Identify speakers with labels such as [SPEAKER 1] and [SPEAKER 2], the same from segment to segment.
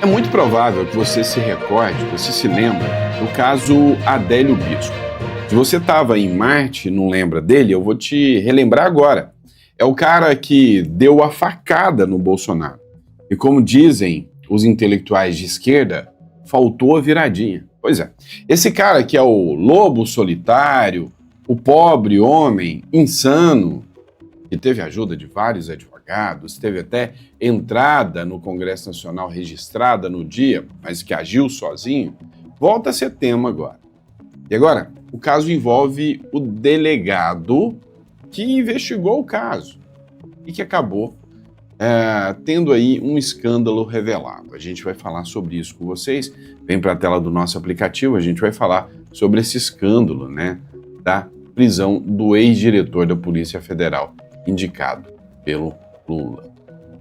[SPEAKER 1] É muito provável que você se recorde, você se lembra do caso Adélio Bispo. Se você estava em Marte e não lembra dele, eu vou te relembrar agora. É o cara que deu a facada no Bolsonaro. E como dizem os intelectuais de esquerda, faltou a viradinha. Pois é, esse cara que é o lobo solitário, o pobre homem insano, que teve a ajuda de vários advogados, teve até entrada no Congresso Nacional registrada no dia, mas que agiu sozinho, volta a ser tema agora. E agora, o caso envolve o delegado que investigou o caso e que acabou tendo aí um escândalo revelado. A gente vai falar sobre isso com vocês. Vem para a tela do nosso aplicativo, a gente vai falar sobre esse escândalo, né, da prisão do ex-diretor da Polícia Federal, indicado pelo Lula.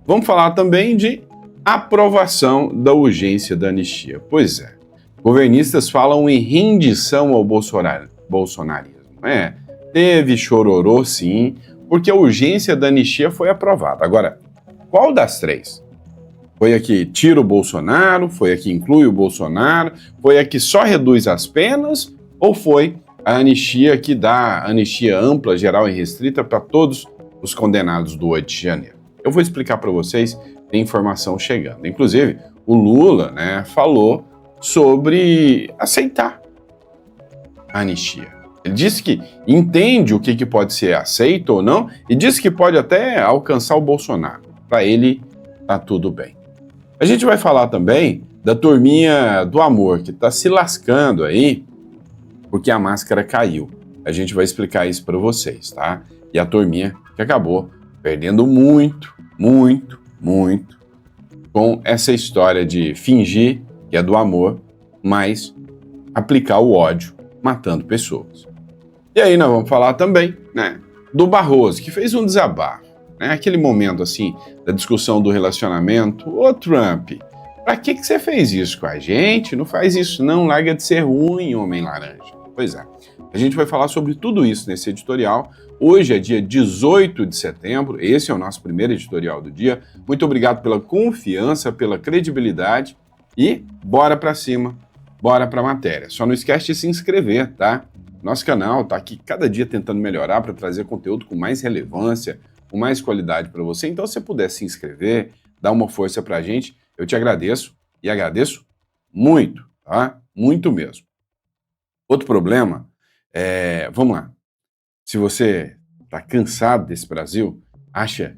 [SPEAKER 1] Vamos falar também de aprovação da urgência da anistia. Pois é, governistas falam em rendição ao bolsonarismo. Teve chororô sim, porque a urgência da anistia foi aprovada. Agora, qual das três? Foi a que tira o Bolsonaro? Foi a que inclui o Bolsonaro? Foi a que só reduz as penas? Ou foi a anistia que dá anistia ampla, geral e restrita para todos os condenados do 8 de janeiro? Eu vou explicar para vocês, tem informação chegando. Inclusive, o Lula, falou sobre aceitar a anistia. Ele disse que entende o que pode ser aceito ou não e disse que pode até alcançar o Bolsonaro. Para ele, tá tudo bem. A gente vai falar também da turminha do amor, que está se lascando aí porque a máscara caiu. A gente vai explicar isso para vocês, tá? E a turminha que acabou perdendo muito com essa história de fingir que é do amor, mas aplicar o ódio matando pessoas. E aí nós vamos falar também, do Barroso, que fez um desabafo. Aquele momento, assim, da discussão do relacionamento. Ô, Trump, pra que você fez isso com a gente? Não faz isso não, larga de ser ruim, homem laranja. Pois é, a gente vai falar sobre tudo isso nesse editorial. Hoje é dia 18 de setembro, esse é o nosso primeiro editorial do dia. Muito obrigado pela confiança, pela credibilidade e bora pra cima, bora pra matéria. Só não esquece de se inscrever, tá? Nosso canal tá aqui cada dia tentando melhorar para trazer conteúdo com mais relevância, com mais qualidade para você. Então, se você puder se inscrever, dar uma força para a gente, eu te agradeço e agradeço muito, tá? Muito mesmo. Outro problema vamos lá, se você está cansado desse Brasil, acha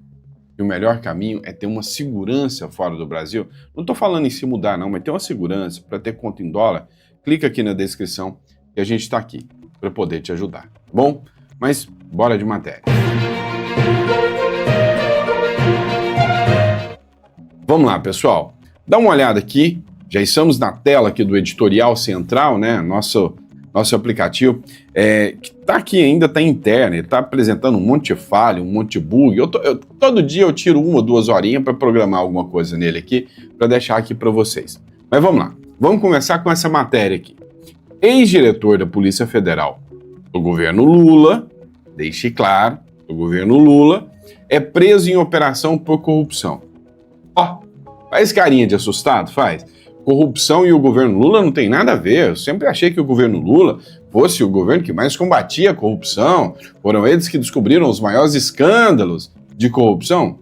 [SPEAKER 1] que o melhor caminho é ter uma segurança fora do Brasil, não estou falando em se mudar não, mas ter uma segurança para ter conta em dólar, clica aqui na descrição que a gente está aqui para poder te ajudar, tá bom? Mas bora de matéria. Vamos lá, pessoal. Dá uma olhada aqui. Já estamos na tela aqui do editorial central, nosso aplicativo, que está aqui ainda, está interno. Ele está apresentando um monte de falha, um monte de bug. Todo dia eu tiro 1 ou 2 horinhas para programar alguma coisa nele aqui, para deixar aqui para vocês. Mas vamos lá. Vamos começar com essa matéria aqui. Ex-diretor da Polícia Federal do governo Lula, deixe claro, do governo Lula, é preso em operação por corrupção. Faz carinha de assustado, faz. Corrupção e o governo Lula não tem nada a ver. Eu sempre achei que o governo Lula fosse o governo que mais combatia a corrupção. Foram eles que descobriram os maiores escândalos de corrupção.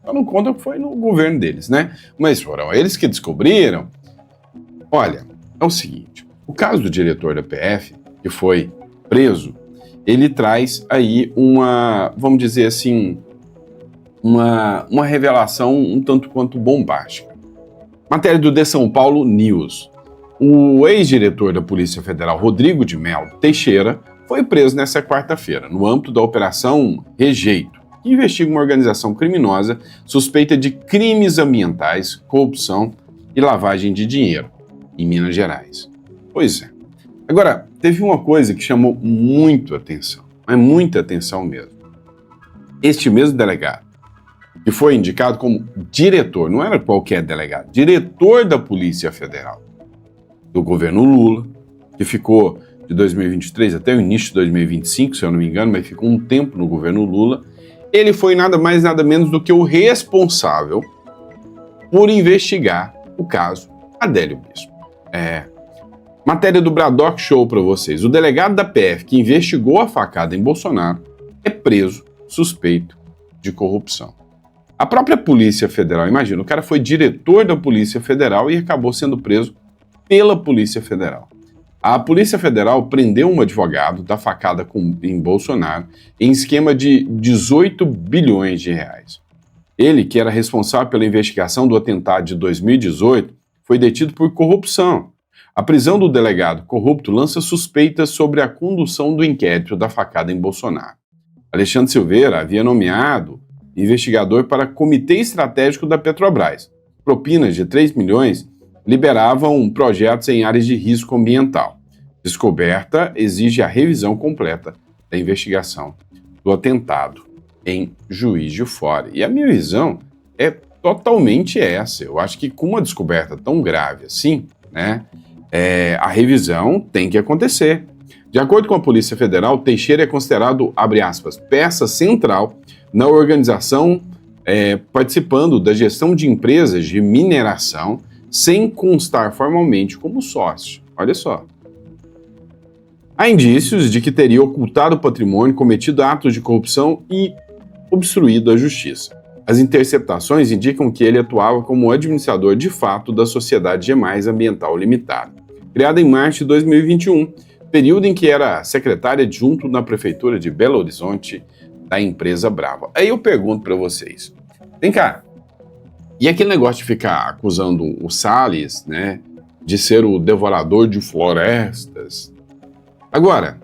[SPEAKER 1] Eu não conto que foi no governo deles, Mas foram eles que descobriram. Olha, é o seguinte, o caso do diretor da PF, que foi preso, ele traz aí vamos dizer assim, uma revelação um tanto quanto bombástica. Matéria do The São Paulo News. O ex-diretor da Polícia Federal, Rodrigo de Mello Teixeira, foi preso nesta quarta-feira, no âmbito da Operação Rejeito, que investiga uma organização criminosa suspeita de crimes ambientais, corrupção e lavagem de dinheiro em Minas Gerais. Pois é. Agora, teve uma coisa que chamou muito atenção, mas muita atenção mesmo. Este mesmo delegado, que foi indicado como diretor, não era qualquer delegado, diretor da Polícia Federal do governo Lula, que ficou de 2023 até o início de 2025, se eu não me engano, mas ficou um tempo no governo Lula, ele foi nada mais nada menos do que o responsável por investigar o caso Adélio Bispo. Matéria do Braddock Show para vocês. O delegado da PF que investigou a facada em Bolsonaro é preso suspeito de corrupção. A própria Polícia Federal, imagina, o cara foi diretor da Polícia Federal e acabou sendo preso pela Polícia Federal. A Polícia Federal prendeu um advogado da facada em Bolsonaro em esquema de 18 bilhões de reais. Ele, que era responsável pela investigação do atentado de 2018, foi detido por corrupção. A prisão do delegado corrupto lança suspeitas sobre a condução do inquérito da facada em Bolsonaro. Alexandre Silveira havia nomeado investigador para Comitê Estratégico da Petrobras. Propinas de 3 milhões liberavam projetos em áreas de risco ambiental. Descoberta exige a revisão completa da investigação do atentado em Juiz de Fora. E a minha visão é totalmente essa. Eu acho que com uma descoberta tão grave assim, né, a revisão tem que acontecer. De acordo com a Polícia Federal, Teixeira é considerado, abre aspas, peça central na organização, participando da gestão de empresas de mineração sem constar formalmente como sócio. Olha só. Há indícios de que teria ocultado o patrimônio, cometido atos de corrupção e obstruído a justiça. As interceptações indicam que ele atuava como administrador de fato da Sociedade Gemais Ambiental Limitada, criada em março de 2021, período em que era secretária adjunto na Prefeitura de Belo Horizonte da empresa Brava. Aí eu pergunto para vocês, vem cá, e aquele negócio de ficar acusando o Salles, né, de ser o devorador de florestas? Agora,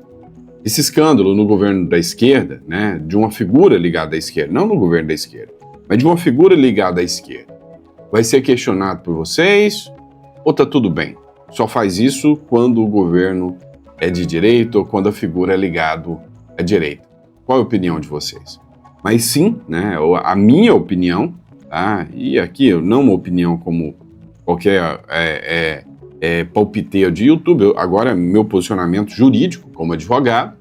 [SPEAKER 1] esse escândalo no governo da esquerda, né, de uma figura ligada à esquerda, não no governo da esquerda, mas de uma figura ligada à esquerda, vai ser questionado por vocês ou tá tudo bem? Só faz isso quando o governo é de direita ou quando a figura é ligada à direita. Qual é a opinião de vocês? Mas sim, né, a minha opinião, tá? E aqui não uma opinião como qualquer palpiteio de YouTube, agora meu posicionamento jurídico como advogado,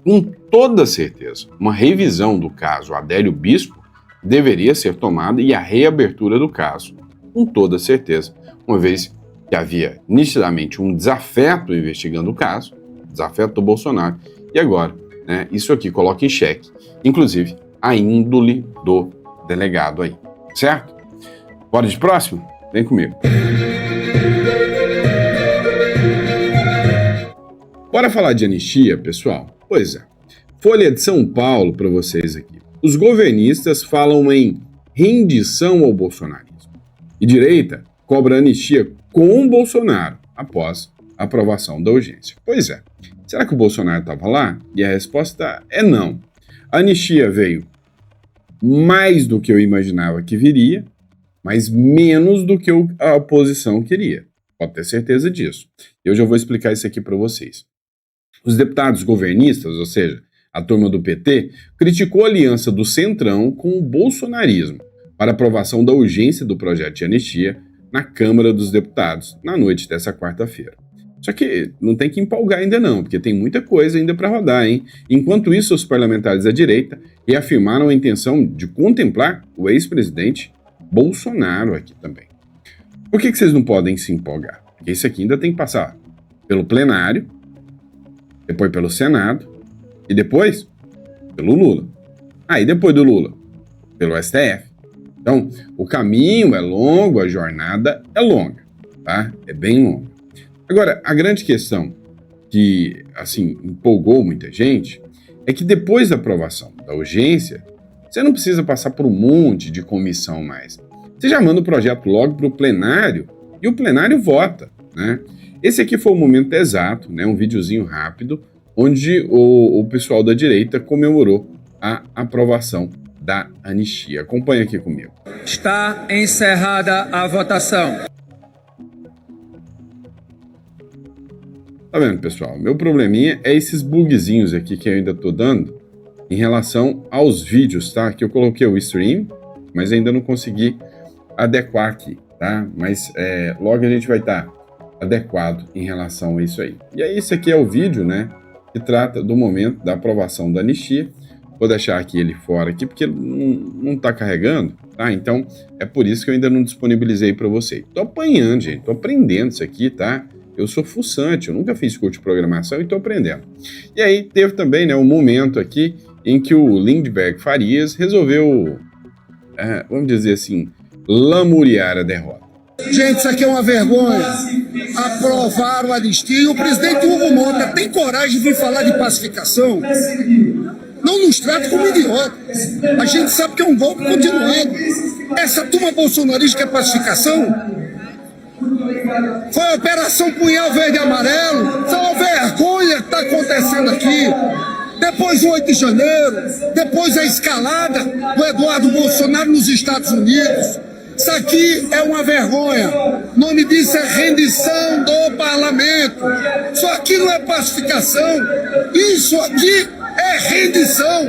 [SPEAKER 1] com toda certeza, uma revisão do caso Adélio Bispo deveria ser tomada e a reabertura do caso, com toda certeza, uma vez que havia nitidamente um desafeto investigando o caso, desafeto do Bolsonaro, e agora, né, isso aqui coloca em xeque, inclusive, a índole do delegado aí, certo? Bora de próximo? Vem comigo. Bora falar de anistia, pessoal? Pois é. Folha de São Paulo para vocês aqui. Os governistas falam em rendição ao bolsonarismo. E direita cobra anistia com Bolsonaro após a aprovação da urgência. Pois é. Será que o Bolsonaro estava lá? E a resposta é não. A anistia veio mais do que eu imaginava que viria, mas menos do que a oposição queria. Pode ter certeza disso. Eu já vou explicar isso aqui para vocês. Os deputados governistas, ou seja, a turma do PT, criticou a aliança do Centrão com o bolsonarismo para aprovação da urgência do projeto de anistia na Câmara dos Deputados, na noite dessa quarta-feira. Só que não tem que empolgar ainda não, porque tem muita coisa ainda para rodar, hein? Enquanto isso, os parlamentares da direita reafirmaram a intenção de contemplar o ex-presidente Bolsonaro aqui também. Por que vocês não podem se empolgar? Porque isso aqui ainda tem que passar pelo plenário, depois pelo Senado e depois pelo Lula. E depois do Lula, pelo STF. Então, o caminho é longo, a jornada é longa, tá? É bem longa. Agora, a grande questão que, assim, empolgou muita gente é que depois da aprovação da urgência, você não precisa passar por um monte de comissão mais. Você já manda o projeto logo para o plenário e o plenário vota, né? Esse aqui foi o momento exato, né? Um videozinho rápido, onde o pessoal da direita comemorou a aprovação da anistia. Acompanhe aqui comigo.
[SPEAKER 2] Está encerrada a votação.
[SPEAKER 1] Tá vendo, pessoal? Meu probleminha é esses bugzinhos aqui que eu ainda tô dando em relação aos vídeos, tá? Que eu coloquei o stream, mas ainda não consegui adequar aqui, tá? Mas logo a gente vai estar adequado em relação a isso aí. E aí, esse aqui é o vídeo, né? Que trata do momento da aprovação da anistia. Vou deixar aqui ele fora aqui, porque não tá carregando, tá? Então, é por isso que eu ainda não disponibilizei para você. Tô apanhando, gente, tô aprendendo isso aqui, tá? Eu sou fuçante, eu nunca fiz curso de programação e tô aprendendo. E aí, teve também, né, um momento aqui em que o Lindbergh Farias resolveu, vamos dizer assim, lamuriar a derrota.
[SPEAKER 3] Gente, isso aqui é uma vergonha. Aprovaram a anistia e o presidente Hugo Mota tem coragem de vir falar de pacificação? Não nos trate como idiotas. A gente sabe que é um golpe continuado. Essa turma bolsonarista que é pacificação foi a Operação Punhal Verde e Amarelo. Isso é uma vergonha que está acontecendo aqui. Depois do 8 de janeiro, depois a escalada do Eduardo Bolsonaro nos Estados Unidos. Isso aqui é uma vergonha. O nome disso é rendição do parlamento. Isso aqui não é pacificação. Isso aqui é rendição.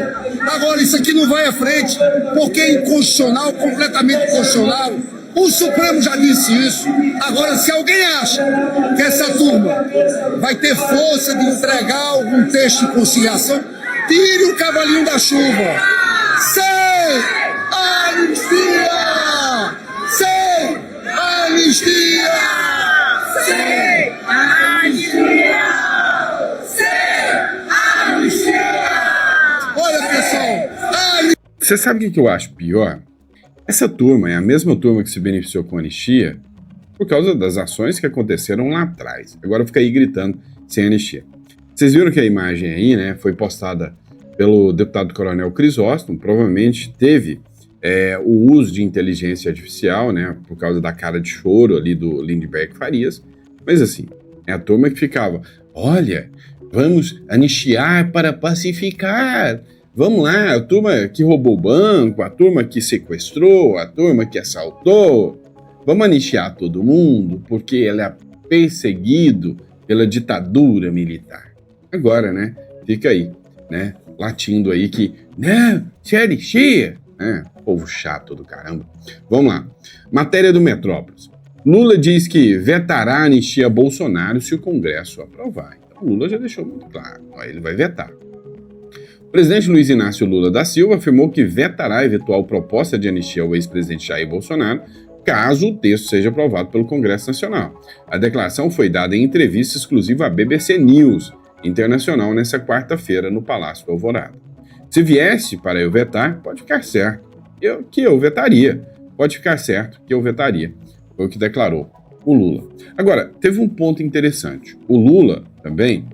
[SPEAKER 3] Agora, isso aqui não vai à frente, porque é inconstitucional, completamente inconstitucional. O Supremo já disse isso. Agora, se alguém acha que essa turma vai ter força de entregar algum texto de conciliação, tire o cavalinho da chuva. Sem anistia! Sem anistia! Sem anistia! Sem anistia! Olha, pessoal,
[SPEAKER 1] Você sabe o que eu acho pior? Essa turma é a mesma turma que se beneficiou com a anistia por causa das ações que aconteceram lá atrás. Agora fica aí gritando sem anistia. Vocês viram que a imagem aí, né, foi postada pelo deputado Coronel Crisóstomo, provavelmente teve o uso de inteligência artificial, né, por causa da cara de choro ali do Lindbergh Farias, mas assim, é a turma que ficava, olha, vamos anistiar para pacificar, vamos lá, a turma que roubou o banco, a turma que sequestrou, a turma que assaltou, vamos anistiar todo mundo porque ele é perseguido pela ditadura militar. Agora, né, fica aí, né, latindo aí que, não, se anistia, povo chato do caramba. Vamos lá. Matéria do Metrópolis. Lula diz que vetará a anistia a Bolsonaro se o Congresso aprovar. Então, Lula já deixou muito claro. Ele vai vetar. O presidente Luiz Inácio Lula da Silva afirmou que vetará a eventual proposta de anistia ao ex-presidente Jair Bolsonaro caso o texto seja aprovado pelo Congresso Nacional. A declaração foi dada em entrevista exclusiva à BBC News Internacional nesta quarta-feira no Palácio do Alvorada. Se viesse para eu vetar, pode ficar certo que eu vetaria. Pode ficar certo que eu vetaria. Foi o que declarou o Lula. Agora, teve um ponto interessante. O Lula também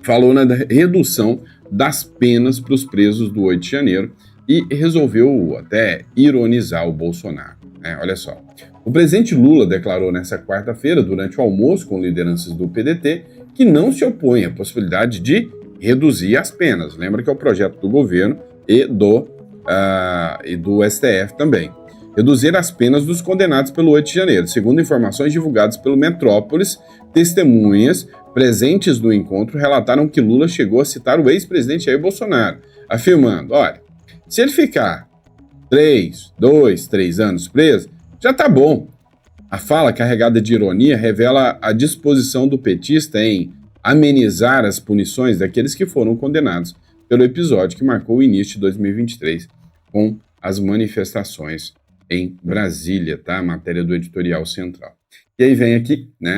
[SPEAKER 1] falou na redução das penas para os presos do 8 de janeiro e resolveu até ironizar o Bolsonaro. Olha só. O presidente Lula declarou nesta quarta-feira, durante o almoço com lideranças do PDT, que não se opõe à possibilidade de reduzir as penas. Lembra que é o projeto do governo e do STF também. Reduzir as penas dos condenados pelo 8 de janeiro. Segundo informações divulgadas pelo Metrópolis, testemunhas presentes no encontro relataram que Lula chegou a citar o ex-presidente Jair Bolsonaro, afirmando, olha, se ele ficar 3 anos preso, já tá bom. A fala carregada de ironia revela a disposição do petista em amenizar as punições daqueles que foram condenados pelo episódio que marcou o início de 2023 com as manifestações em Brasília, tá? Matéria do Editorial Central. E aí vem aqui, né,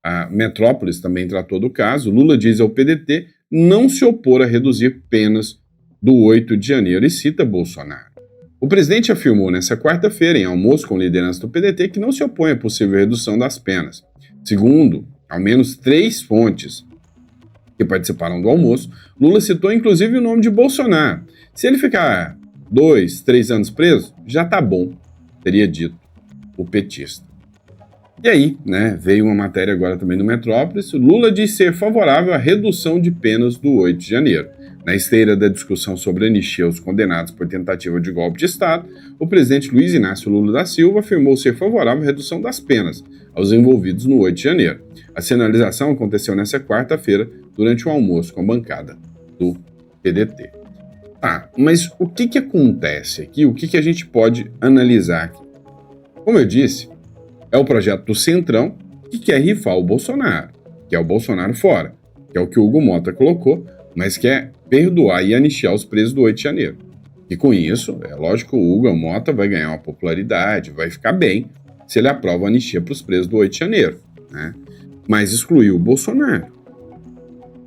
[SPEAKER 1] a Metrópolis também tratou do caso. Lula diz ao PDT não se opor a reduzir penas do 8 de janeiro e cita Bolsonaro. O presidente afirmou nesta quarta-feira, em almoço com liderança do PDT, que não se opõe à possível redução das penas. Segundo ao menos 3 fontes que participaram do almoço, Lula citou inclusive o nome de Bolsonaro. Se ele ficar 2, 3 anos preso, já tá bom, teria dito o petista. E aí, né, veio uma matéria agora também no Metrópolis. Lula diz ser favorável à redução de penas do 8 de janeiro. Na esteira da discussão sobre anistia aos condenados por tentativa de golpe de Estado, o presidente Luiz Inácio Lula da Silva afirmou ser favorável à redução das penas aos envolvidos no 8 de janeiro. A sinalização aconteceu nesta quarta-feira, durante um almoço com a bancada do PDT. Mas o que acontece aqui? O que a gente pode analisar aqui? Como eu disse, é o projeto do Centrão que quer rifar o Bolsonaro, que é o Bolsonaro fora, que é o que o Hugo Mota colocou, mas quer perdoar e anistiar os presos do 8 de janeiro. E com isso, é lógico que o Hugo Mota vai ganhar uma popularidade, vai ficar bem se ele aprova a anistia para os presos do 8 de janeiro, né? Mas excluiu o Bolsonaro.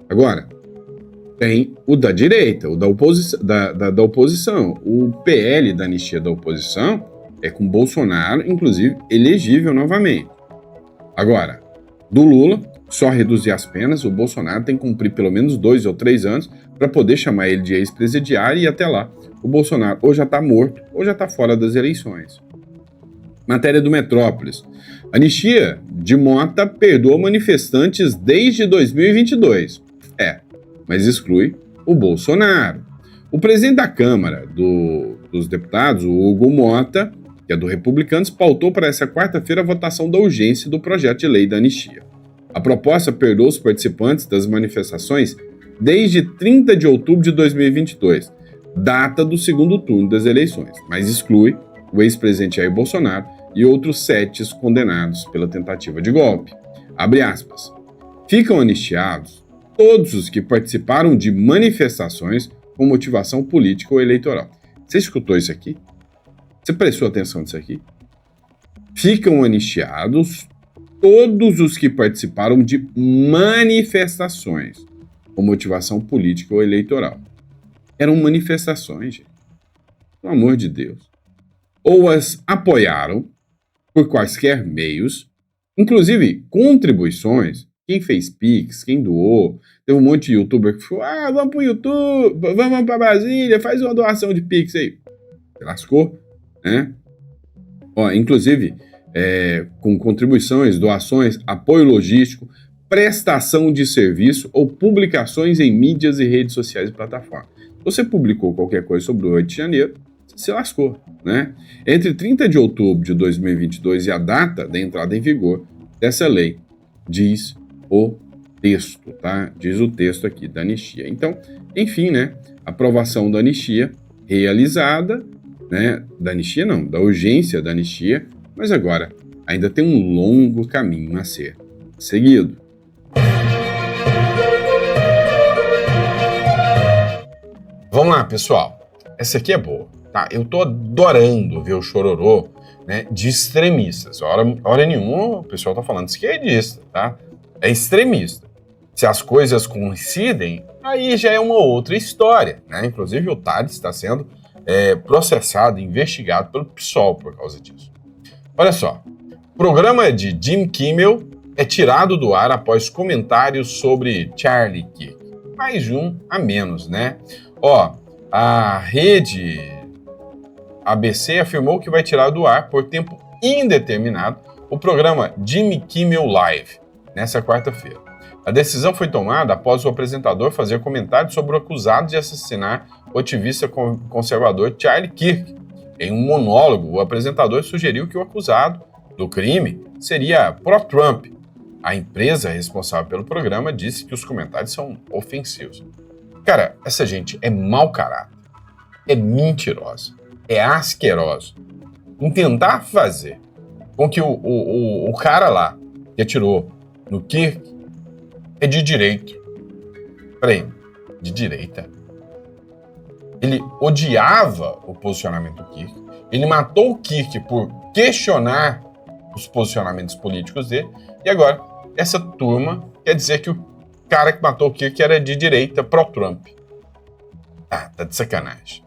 [SPEAKER 1] Agora, tem o da direita, o da oposição. O PL da anistia da oposição é com Bolsonaro, inclusive, elegível novamente. Agora, do Lula, só reduzir as penas, o Bolsonaro tem que cumprir pelo menos 2 ou 3 anos para poder chamar ele de ex-presidiário e até lá o Bolsonaro ou já está morto ou já está fora das eleições. Matéria do Metrópolis. Anistia de Mota perdoa manifestantes desde 2022. Mas exclui o Bolsonaro. O presidente da Câmara dos Deputados, o Hugo Mota, que é do Republicanos, pautou para essa quarta-feira a votação da urgência do projeto de lei da anistia. A proposta perdoa os participantes das manifestações desde 30 de outubro de 2022, data do segundo turno das eleições, mas exclui o ex-presidente Jair Bolsonaro e outros 7 condenados pela tentativa de golpe. Abre aspas. Ficam anistiados todos os que participaram de manifestações com motivação política ou eleitoral. Você escutou isso aqui? Você prestou atenção nisso aqui? Ficam anistiados todos os que participaram de manifestações com motivação política ou eleitoral. Eram manifestações, gente. Pelo amor de Deus. Ou as apoiaram por quaisquer meios, inclusive contribuições. Quem fez Pix, quem doou, teve um monte de youtuber que falou, vamos pro YouTube, vamos pra Brasília, faz uma doação de Pix aí. Se lascou, né? Inclusive, com contribuições, doações, apoio logístico, prestação de serviço ou publicações em mídias e redes sociais e plataformas. Se você publicou qualquer coisa sobre o 8 de janeiro, você se lascou, né? Entre 30 de outubro de 2022 e a data da entrada em vigor dessa lei, diz o texto, tá? Diz o texto aqui da anistia. Então, enfim, né? Aprovação da anistia realizada, né? Da anistia não, da urgência da anistia, mas agora ainda tem um longo caminho a ser seguido. Vamos lá, pessoal. Essa aqui é boa, tá? Eu tô adorando ver o chororô, né, de extremistas. Hora nenhuma o pessoal tá falando esquerdista, tá? É extremista. Se as coisas coincidem, aí já é uma outra história, né? Inclusive o Tales está sendo processado, investigado pelo PSOL por causa disso. Olha só, o programa de Jimmy Kimmel é tirado do ar após comentários sobre Charlie Kirk. Mais um a menos, né? A rede ABC afirmou que vai tirar do ar por tempo indeterminado o programa Jimmy Kimmel Live, nessa quarta-feira. A decisão foi tomada após o apresentador fazer comentários sobre o acusado de assassinar o ativista conservador Charlie Kirk. Em um monólogo, o apresentador sugeriu que o acusado do crime seria pró-Trump. A empresa responsável pelo programa disse que os comentários são ofensivos. Cara, essa gente é mau caráter, é mentirosa, é asquerosa. Em tentar fazer com que o cara lá que atirou no Kirk é de direita. Peraí, de direita? Ele odiava o posicionamento do Kirk, ele matou o Kirk por questionar os posicionamentos políticos dele, e agora essa turma quer dizer que o cara que matou o Kirk era de direita, pró-Trump. Tá de sacanagem.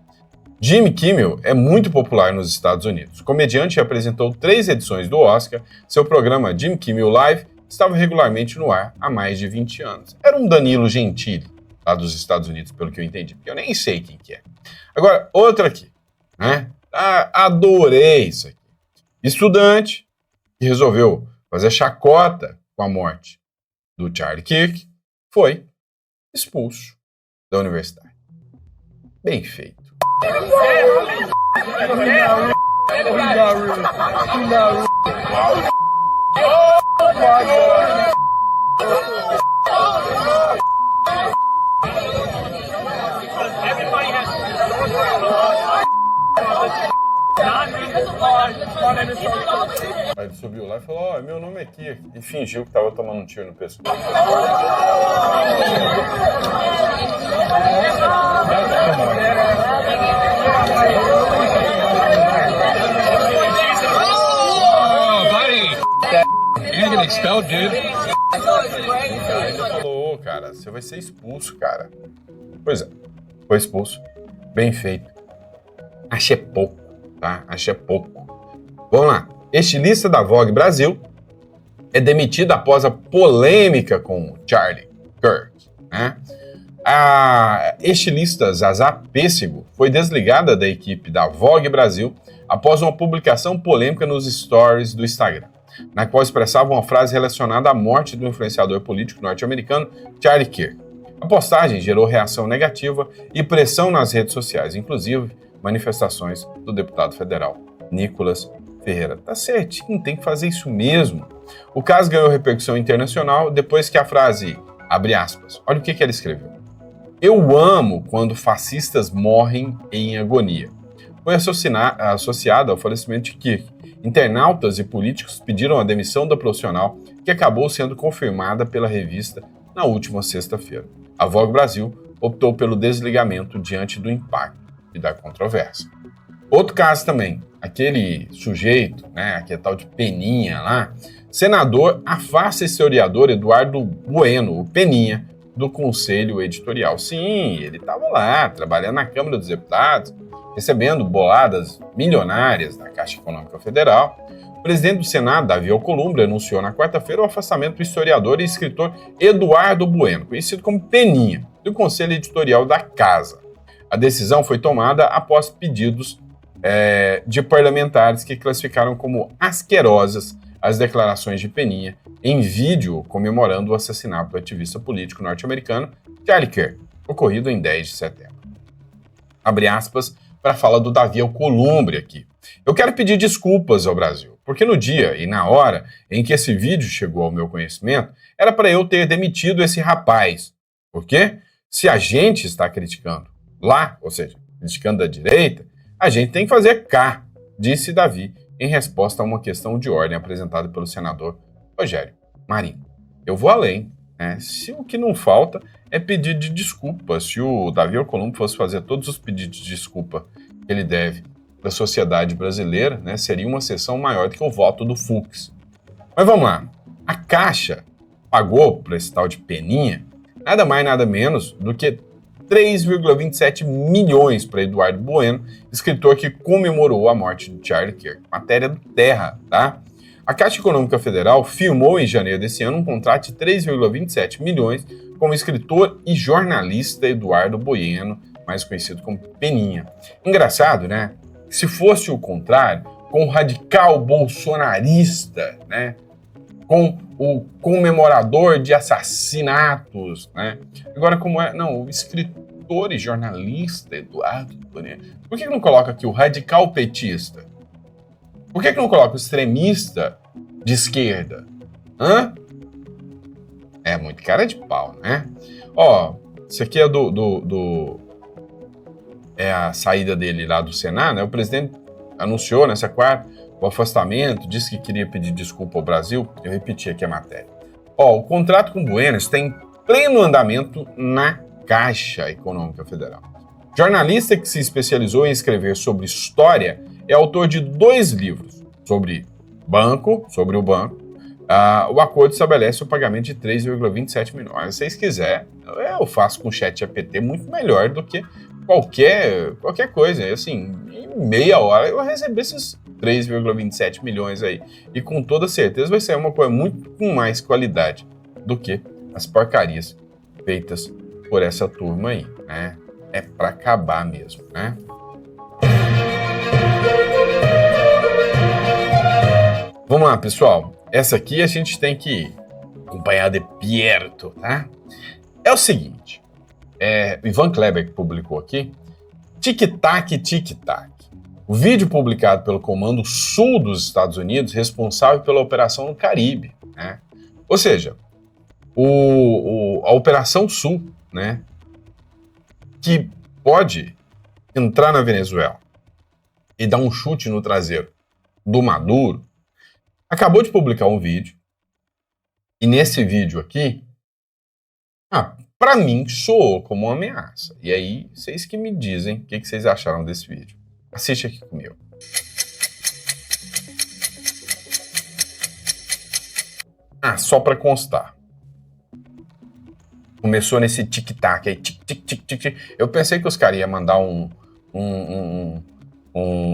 [SPEAKER 1] Jimmy Kimmel é muito popular nos Estados Unidos. O comediante apresentou 3 edições do Oscar. Seu programa Jimmy Kimmel Live estava regularmente no ar há mais de 20 anos. Era um Danilo Gentili, lá dos Estados Unidos, pelo que eu entendi, porque eu nem sei quem que é. Agora, outra aqui, né? Adorei isso aqui. Estudante que resolveu fazer chacota com a morte do Charlie Kirk foi expulso da universidade. Bem feito. Aí ele subiu lá e falou, ó, meu nome é Kirk. E fingiu que tava tomando um tiro no pescoço.
[SPEAKER 2] You're gonna expel, dude.
[SPEAKER 1] Aí ele falou, cara, você vai ser expulso, cara. Pois é, foi expulso. Bem feito. Achei pouco, tá? Achei pouco. Vamos lá. Estilista da Vogue Brasil é demitido após a polêmica com Charlie Kirk, né? A estilista Zazá Pêssego foi desligada da equipe da Vogue Brasil após uma publicação polêmica nos stories do Instagram, na qual expressava uma frase relacionada à morte do influenciador político norte-americano Charlie Kirk. A postagem gerou reação negativa e pressão nas redes sociais, inclusive manifestações do deputado federal Nicolas Ferreira. Tá certinho, tem que fazer isso mesmo. O caso ganhou repercussão internacional depois que a frase, abre aspas, olha o que ela escreveu. Eu amo quando fascistas morrem em agonia. Foi associada ao falecimento de Kirk. Internautas e políticos pediram a demissão da profissional, que acabou sendo confirmada pela revista na última sexta-feira. A Vogue Brasil optou pelo desligamento diante do impacto e da controvérsia. Outro caso também, aquele sujeito, né, aquele tal de Peninha lá, senador afasta historiador Eduardo Bueno, o Peninha, do Conselho Editorial. Sim, ele estava lá, trabalhando na Câmara dos Deputados, recebendo boladas milionárias da Caixa Econômica Federal. O presidente do Senado, Davi Alcolumbre, anunciou na quarta-feira o afastamento do historiador e escritor Eduardo Bueno, conhecido como Peninha, do Conselho Editorial da Casa. A decisão foi tomada após pedidos de parlamentares que classificaram como asquerosas as declarações de Peninha em vídeo comemorando o assassinato do ativista político norte-americano Charlie Kirk, ocorrido em 10 de setembro. Abre aspas para a fala do Davi Alcolumbre aqui. Eu quero pedir desculpas ao Brasil, porque no dia e na hora em que esse vídeo chegou ao meu conhecimento, era para eu ter demitido esse rapaz. Por quê? Se a gente está criticando lá, ou seja, criticando da direita, a gente tem que fazer cá, disse Davi, em resposta a uma questão de ordem apresentada pelo senador Rogério Marinho. Eu vou além, né? Se o que não falta é pedir de desculpa. Se o Davi Alcolumbre fosse fazer todos os pedidos de desculpa que ele deve da sociedade brasileira, né, seria uma sessão maior do que o voto do Fux. Mas vamos lá. A Caixa pagou para esse tal de Peninha nada mais, nada menos do que 3,27 milhões para Eduardo Bueno, escritor que comemorou a morte de Charlie Kirk. Matéria do Terra, tá? A Caixa Econômica Federal firmou em janeiro desse ano um contrato de 3,27 milhões com o escritor e jornalista Eduardo Bueno, mais conhecido como Peninha. Engraçado, né? Se fosse o contrário, com o radical bolsonarista, né? Com o comemorador de assassinatos, né? Agora, como é? Não, o escritor e jornalista Eduardo Bueno. Por que não coloca aqui o radical petista? Por que não coloca o extremista de esquerda? Hã? É muito cara de pau, né? Ó, isso aqui é é a saída dele lá do Senado, né? O presidente anunciou nessa quarta o afastamento, disse que queria pedir desculpa ao Brasil. Eu repeti aqui a matéria. Ó, o contrato com o Bueno está em pleno andamento na Caixa Econômica Federal. Jornalista que se especializou em escrever sobre história é autor de 2 livros sobre o banco. O acordo estabelece o pagamento de 3,27 milhões. Se vocês quiserem, eu faço com o ChatGPT muito melhor do que qualquer coisa. Assim, em meia hora eu vou receber esses 3,27 milhões aí. E com toda certeza vai ser uma coisa muito com mais qualidade do que as porcarias feitas por essa turma aí, né? É pra acabar mesmo, né? Vamos lá, pessoal. Essa aqui a gente tem que acompanhar de perto, tá? É o seguinte. Ivan Kleber que publicou aqui. Tic-tac, tic-tac. O vídeo publicado pelo Comando Sul dos Estados Unidos, responsável pela Operação no Caribe, né? Ou seja, a Operação Sul, né? Que pode entrar na Venezuela e dar um chute no traseiro do Maduro, acabou de publicar um vídeo, e nesse vídeo aqui, pra mim, soou como uma ameaça. E aí, vocês que me dizem o que vocês acharam desse vídeo. Assiste aqui comigo. Só pra constar. Começou nesse tic-tac aí, tic-tic-tic-tic. Eu pensei que os caras iam mandar um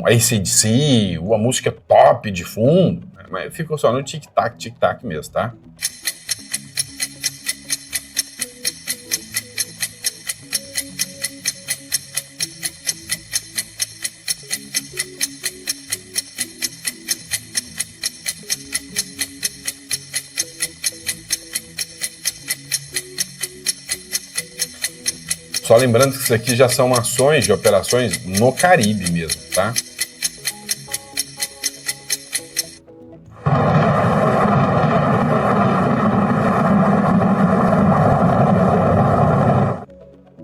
[SPEAKER 1] AC/DC, uma música pop de fundo, né? Mas ficou só no tic-tac, tic-tac mesmo, tá? Só lembrando que isso aqui já são ações de operações no Caribe mesmo, tá?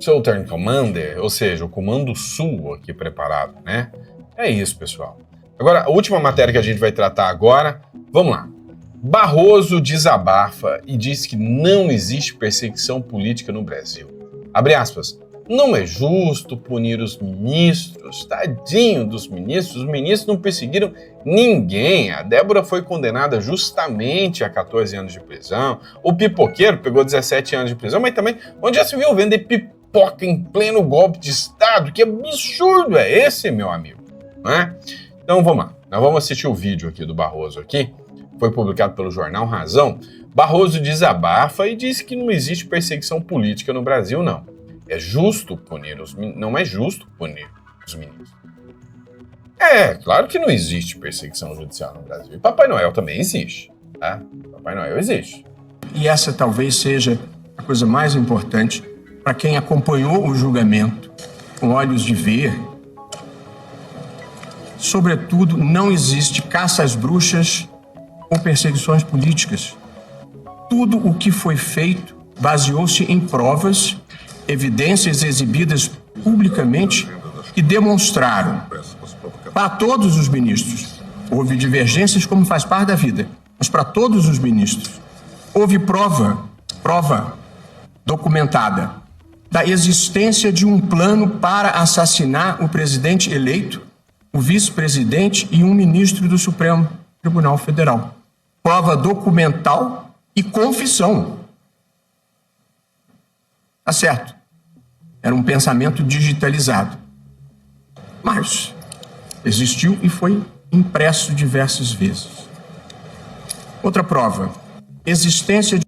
[SPEAKER 1] Southern Commander, ou seja, o Comando Sul aqui preparado, né? É isso, pessoal. Agora, a última matéria que a gente vai tratar agora, vamos lá. Barroso desabafa e diz que não existe perseguição política no Brasil. Abre aspas, não é justo punir os ministros, tadinho dos ministros, os ministros não perseguiram ninguém, a Débora foi condenada justamente a 14 anos de prisão, o pipoqueiro pegou 17 anos de prisão, mas também, onde já se viu vender pipoca em pleno golpe de Estado? Que absurdo é esse, meu amigo? Não é? Então vamos lá, nós vamos assistir o vídeo aqui do Barroso aqui, foi publicado pelo jornal Razão. Barroso desabafa e diz que não existe perseguição política no Brasil, não. É justo punir não é justo punir os ministros. Claro que não existe perseguição judicial no Brasil. E Papai Noel também existe, tá? Papai Noel existe.
[SPEAKER 4] E essa talvez seja a coisa mais importante para quem acompanhou o julgamento com olhos de ver. Sobretudo, não existe caça às bruxas ou perseguições políticas. Tudo o que foi feito baseou-se em provas, evidências exibidas publicamente que demonstraram para todos os ministros. Houve divergências como faz parte da vida, mas para todos os ministros houve prova documentada da existência de um plano para assassinar o presidente eleito, o vice-presidente e um ministro do Supremo Tribunal Federal. Prova documental e confissão. Tá certo. Era um pensamento digitalizado. Mas existiu e foi impresso diversas vezes. Outra prova. Existência de...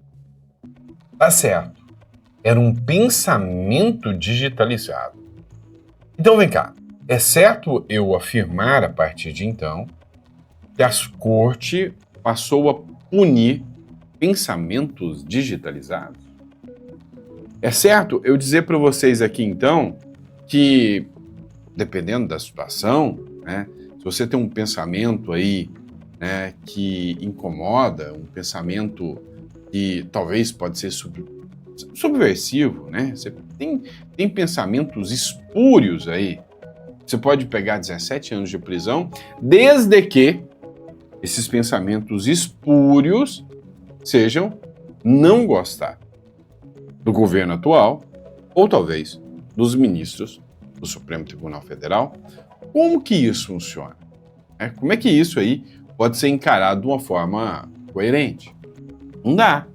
[SPEAKER 1] Tá certo. Era um pensamento digitalizado. Então vem cá. É certo eu afirmar a partir de então que a corte passou a punir pensamentos digitalizados? É certo eu dizer para vocês aqui, então, que, dependendo da situação, né, se você tem um pensamento aí, né, que incomoda, um pensamento que talvez pode ser subversivo, né? Você tem pensamentos espúrios aí, você pode pegar 17 anos de prisão, desde que esses pensamentos espúrios sejam não gostar do governo atual ou talvez dos ministros do Supremo Tribunal Federal. Como que isso funciona? Como é que isso aí pode ser encarado de uma forma coerente? Não dá.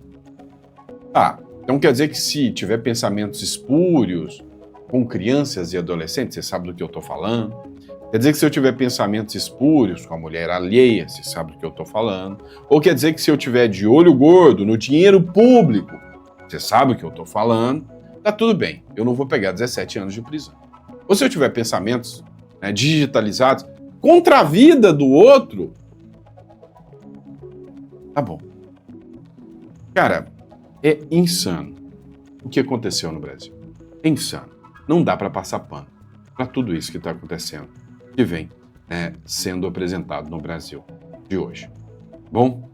[SPEAKER 1] Então quer dizer que se tiver pensamentos espúrios com crianças e adolescentes, você sabe do que eu estou falando? Quer dizer que se eu tiver pensamentos espúrios com a mulher alheia, você sabe do que eu estou falando? Ou quer dizer que se eu tiver de olho gordo no dinheiro público, você sabe o que eu estou falando? Tá tudo bem, eu não vou pegar 17 anos de prisão. Ou se eu tiver pensamentos, né, digitalizados contra a vida do outro, tá bom. Cara, é insano o que aconteceu no Brasil. É insano. Não dá para passar pano para tudo isso que está acontecendo, que vem sendo apresentado no Brasil de hoje. Bom,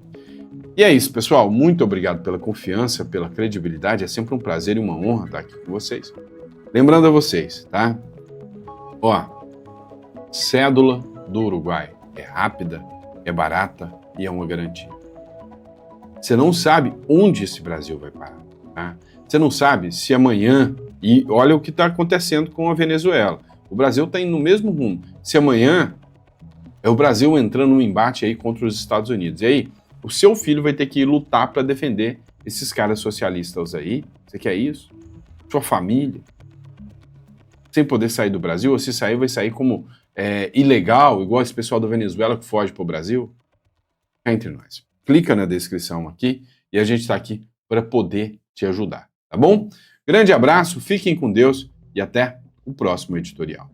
[SPEAKER 1] e é isso, pessoal. Muito obrigado pela confiança, pela credibilidade. É sempre um prazer e uma honra estar aqui com vocês. Lembrando a vocês, tá? Cédula, do Uruguai é rápida, é barata e é uma garantia. Você não sabe onde esse Brasil vai parar. Tá? Você não sabe se amanhã... E olha o que está acontecendo com a Venezuela. O Brasil está indo no mesmo rumo. Se amanhã é o Brasil entrando num embate aí contra os Estados Unidos. E aí, o seu filho vai ter que lutar para defender esses caras socialistas aí. Você quer isso? Sua família? Sem poder sair do Brasil? Ou se sair, vai sair como ilegal, igual esse pessoal da Venezuela que foge para o Brasil? É entre nós. Clica na descrição aqui e a gente está aqui para poder te ajudar. Tá bom? Grande abraço, fiquem com Deus e até o próximo editorial.